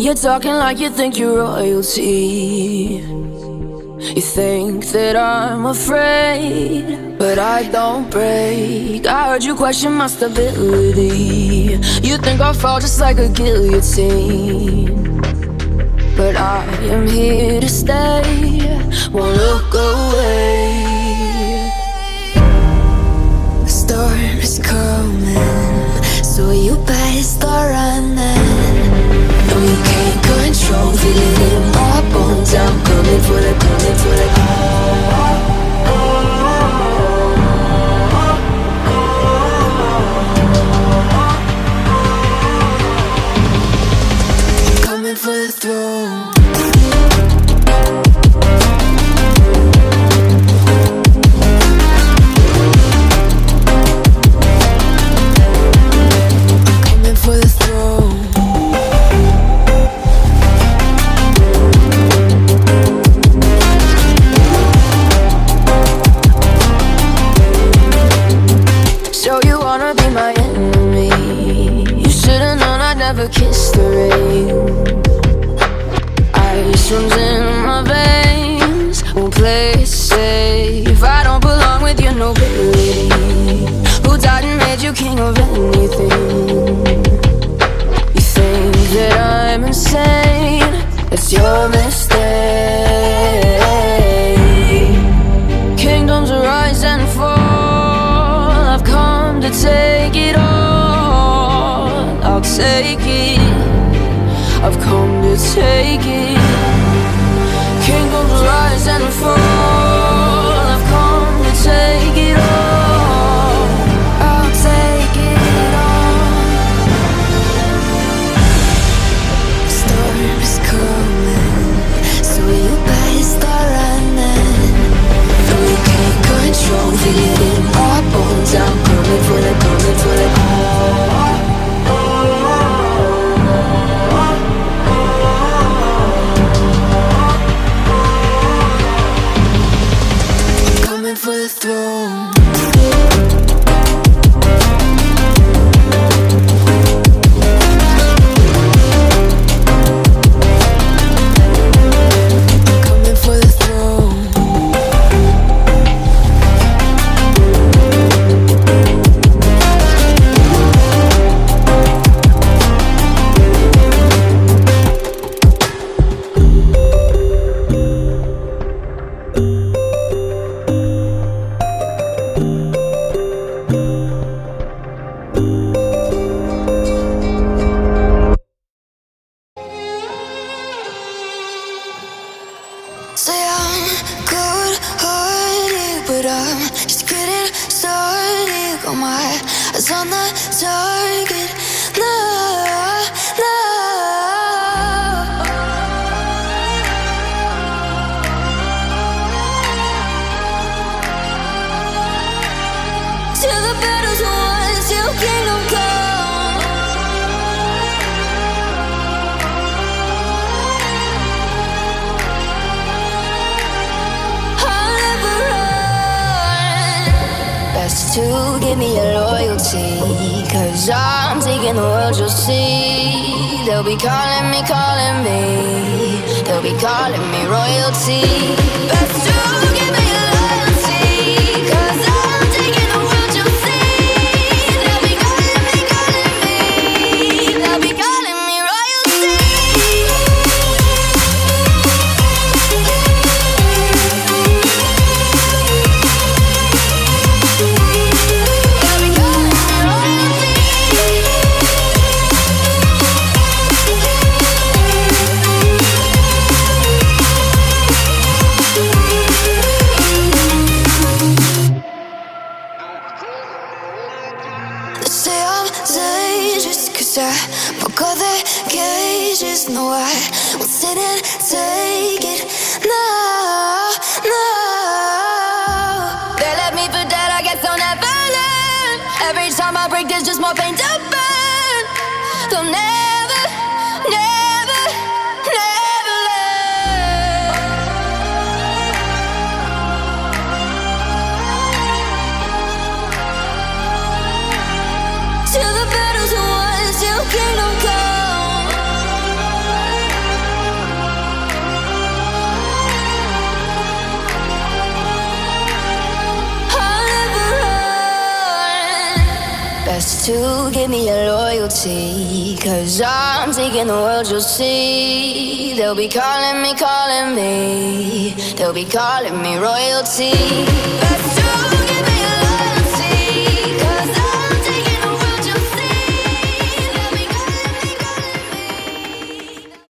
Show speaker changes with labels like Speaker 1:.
Speaker 1: You're talking like you think you're royalty. You think that I'm afraid, but I don't break. I heard you question my stability. You think I'll fall just like a guillotine, but I am here to stay, won't look away. The storm is coming, so you better start running. No, you can't control, feel it in my bones. I'm coming for the, coming for the. Coming for the throne. Never kissed the rain. Ice runs in my veins, won't play it safe. I don't belong with your nobility. Who died and made you king of anything? You think that I'm insane? It's your mistake. Kingdoms rise and fall, I've come to take it all. I'll take it, I've come to take it. Kingdoms rise and fall, I've come to take it all. I'll take it all. Storm is coming, so you better start running. No, you can't control, feel it in my bones. I'm coming for the, coming for the. For the throne. Coming for the throne. On the target, no, no. Till the battle's won, till kingdom come. I'll never run. Best to give me your loyalty, 'cause I'm taking the world, you'll see. They'll be calling me, they'll be calling me royalty. Best to give me your loyalty, 'cause I'm taking the world, you'll see. They'll be calling me, they'll be calling me royalty. Broke all the cages, no, I won't sit and take it. No, no. They left me for dead, I guess I'll never learn. Every time I break, there's just more pain to burn. They'll never, never, never learn. Till the battle's won, till kingdom come. just to give me your loyalty. Cause I'm taking the world, you'll see. They'll be calling me, calling me. They'll be calling me royalty.